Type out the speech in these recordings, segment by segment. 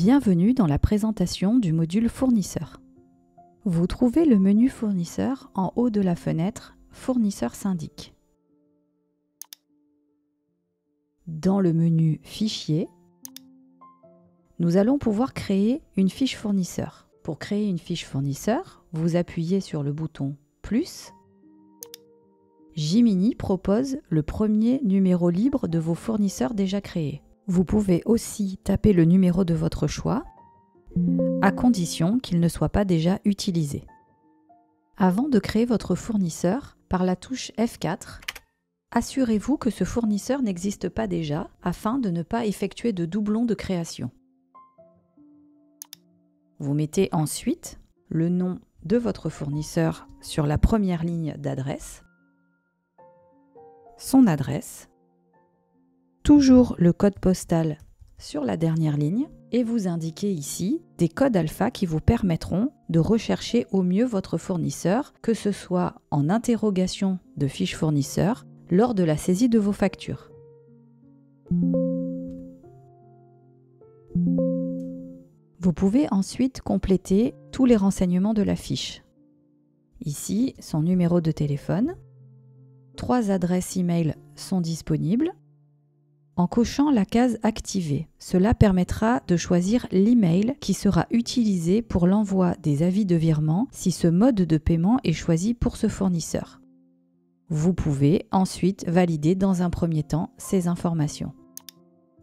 Bienvenue dans la présentation du module fournisseur. Vous trouvez le menu fournisseur en haut de la fenêtre Fournisseur syndic. Dans le menu Fichier, nous allons pouvoir créer une fiche fournisseur. Pour créer une fiche fournisseur, vous appuyez sur le bouton plus. Jiminy propose le premier numéro libre de vos fournisseurs déjà créés. Vous pouvez aussi taper le numéro de votre choix, à condition qu'il ne soit pas déjà utilisé. Avant de créer votre fournisseur, par la touche F4, assurez-vous que ce fournisseur n'existe pas déjà afin de ne pas effectuer de doublons de création. Vous mettez ensuite le nom de votre fournisseur sur la première ligne d'adresse, son adresse, toujours le code postal sur la dernière ligne et vous indiquez ici des codes alpha qui vous permettront de rechercher au mieux votre fournisseur, que ce soit en interrogation de fiche fournisseur lors de la saisie de vos factures. Vous pouvez ensuite compléter tous les renseignements de la fiche. Ici, son numéro de téléphone, 3 adresses e-mail sont disponibles. En cochant la case Activer, cela permettra de choisir l'email qui sera utilisé pour l'envoi des avis de virement si ce mode de paiement est choisi pour ce fournisseur. Vous pouvez ensuite valider dans un premier temps ces informations.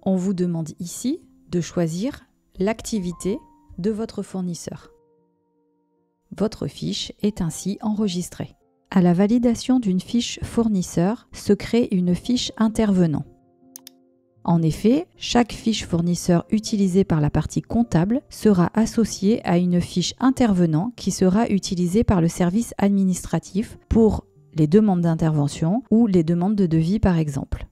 On vous demande ici de choisir l'activité de votre fournisseur. Votre fiche est ainsi enregistrée. À la validation d'une fiche fournisseur se crée une fiche intervenant. En effet, chaque fiche fournisseur utilisée par la partie comptable sera associée à une fiche intervenant qui sera utilisée par le service administratif pour les demandes d'intervention ou les demandes de devis par exemple.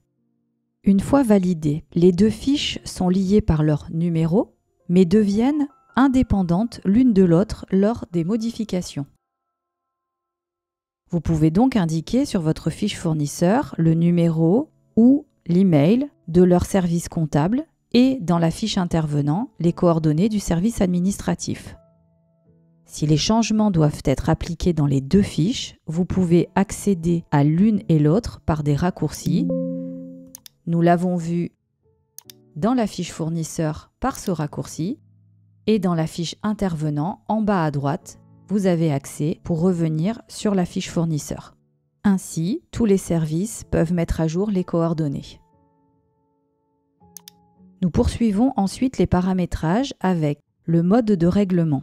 Une fois validées, les deux fiches sont liées par leur numéro, mais deviennent indépendantes l'une de l'autre lors des modifications. Vous pouvez donc indiquer sur votre fiche fournisseur le numéro ou l'email de leur service comptable et dans la fiche intervenant, les coordonnées du service administratif. Si les changements doivent être appliqués dans les deux fiches, vous pouvez accéder à l'une et l'autre par des raccourcis. Nous l'avons vu dans la fiche fournisseur par ce raccourci et dans la fiche intervenant en bas à droite, vous avez accès pour revenir sur la fiche fournisseur. Ainsi, tous les services peuvent mettre à jour les coordonnées. Nous poursuivons ensuite les paramétrages avec le mode de règlement.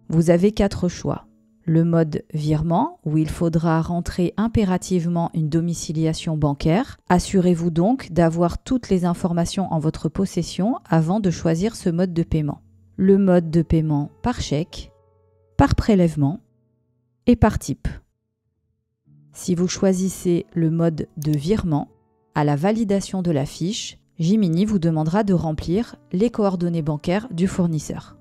Vous avez 4 choix. Le mode virement, où il faudra rentrer impérativement une domiciliation bancaire. Assurez-vous donc d'avoir toutes les informations en votre possession avant de choisir ce mode de paiement. Le mode de paiement par chèque, par prélèvement et par type. Si vous choisissez le mode de virement, à la validation de la fiche, Jiminy vous demandera de remplir les coordonnées bancaires du fournisseur.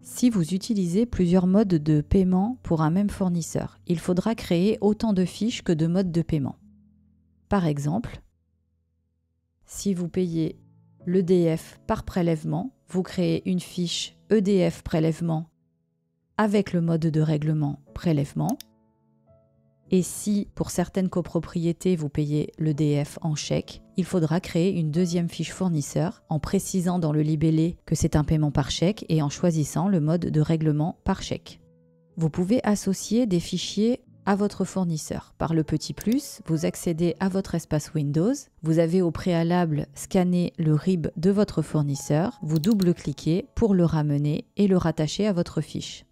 Si vous utilisez plusieurs modes de paiement pour un même fournisseur, il faudra créer autant de fiches que de modes de paiement. Par exemple, si vous payez l'EDF par prélèvement, vous créez une fiche EDF prélèvement avec le mode de règlement prélèvement. Et si, pour certaines copropriétés, vous payez l'EDF en chèque, il faudra créer une deuxième fiche fournisseur en précisant dans le libellé que c'est un paiement par chèque et en choisissant le mode de règlement par chèque. Vous pouvez associer des fichiers à votre fournisseur. Par le petit plus, vous accédez à votre espace Windows, vous avez au préalable scanné le RIB de votre fournisseur, vous double-cliquez pour le ramener et le rattacher à votre fiche.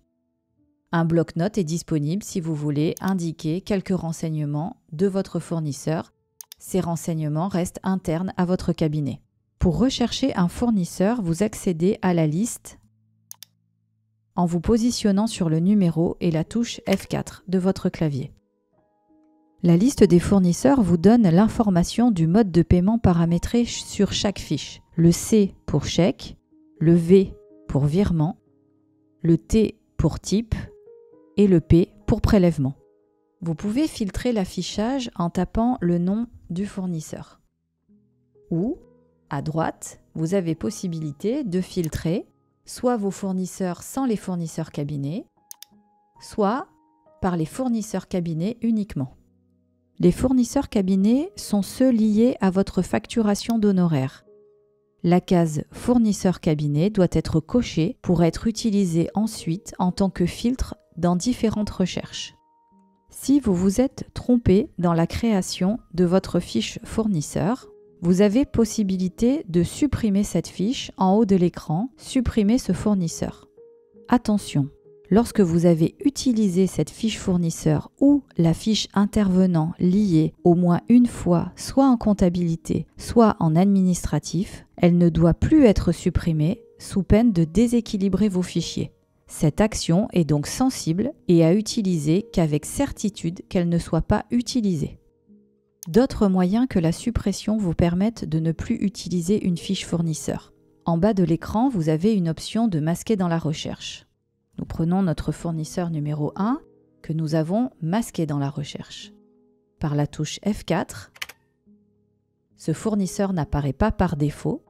Un bloc-notes est disponible si vous voulez indiquer quelques renseignements de votre fournisseur. Ces renseignements restent internes à votre cabinet. Pour rechercher un fournisseur, vous accédez à la liste en vous positionnant sur le numéro et la touche F4 de votre clavier. La liste des fournisseurs vous donne l'information du mode de paiement paramétré sur chaque fiche. Le C pour chèque, le V pour virement, le T pour type, et le P pour prélèvement. Vous pouvez filtrer l'affichage en tapant le nom du fournisseur. Ou, à droite, vous avez possibilité de filtrer soit vos fournisseurs sans les fournisseurs cabinets, soit par les fournisseurs cabinets uniquement. Les fournisseurs cabinets sont ceux liés à votre facturation d'honoraires. La case « Fournisseur cabinet » doit être cochée pour être utilisée ensuite en tant que filtre dans différentes recherches. Si vous vous êtes trompé dans la création de votre fiche fournisseur, vous avez possibilité de supprimer cette fiche en haut de l'écran « Supprimer ce fournisseur ». Attention, lorsque vous avez utilisé cette fiche fournisseur ou la fiche intervenant liée au moins une fois, soit en comptabilité, soit en administratif, elle ne doit plus être supprimée sous peine de déséquilibrer vos fichiers. Cette action est donc sensible et à utiliser qu'avec certitude qu'elle ne soit pas utilisée. D'autres moyens que la suppression vous permettent de ne plus utiliser une fiche fournisseur. En bas de l'écran, vous avez une option de masquer dans la recherche. Nous prenons notre fournisseur numéro 1 que nous avons masqué dans la recherche. Par la touche F4, ce fournisseur n'apparaît pas par défaut,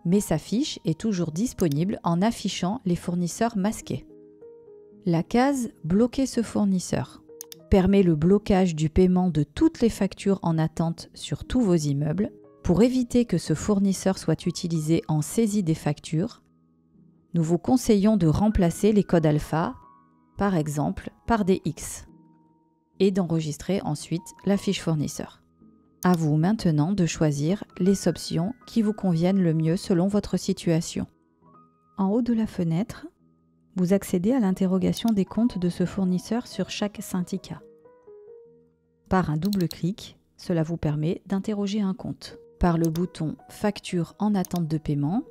mais sa fiche est toujours disponible en affichant les fournisseurs masqués. La case « Bloquer ce fournisseur » permet le blocage du paiement de toutes les factures en attente sur tous vos immeubles. Pour éviter que ce fournisseur soit utilisé en saisie des factures, nous vous conseillons de remplacer les codes alpha, par exemple par des X, et d'enregistrer ensuite la fiche fournisseur. À vous maintenant de choisir les options qui vous conviennent le mieux selon votre situation. En haut de la fenêtre, vous accédez à l'interrogation des comptes de ce fournisseur sur chaque syndicat. Par un double clic, cela vous permet d'interroger un compte. Par le bouton « Facture en attente de paiement »,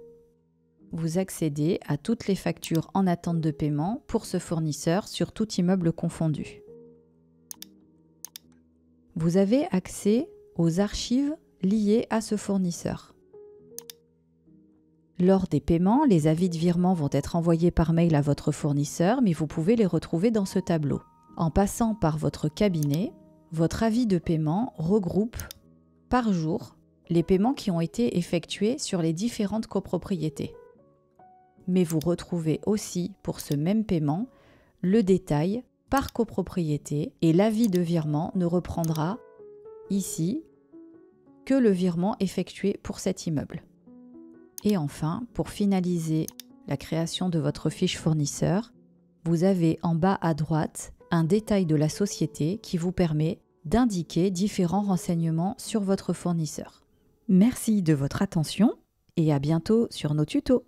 vous accédez à toutes les factures en attente de paiement pour ce fournisseur sur tout immeuble confondu. Vous avez accès aux archives liées à ce fournisseur. Lors des paiements, les avis de virement vont être envoyés par mail à votre fournisseur, mais vous pouvez les retrouver dans ce tableau. En passant par votre cabinet, votre avis de paiement regroupe par jour les paiements qui ont été effectués sur les différentes copropriétés. Mais vous retrouvez aussi pour ce même paiement le détail par copropriété et l'avis de virement ne reprendra ici que le virement effectué pour cet immeuble. Et enfin, pour finaliser la création de votre fiche fournisseur, vous avez en bas à droite un détail de la société qui vous permet d'indiquer différents renseignements sur votre fournisseur. Merci de votre attention et à bientôt sur nos tutos.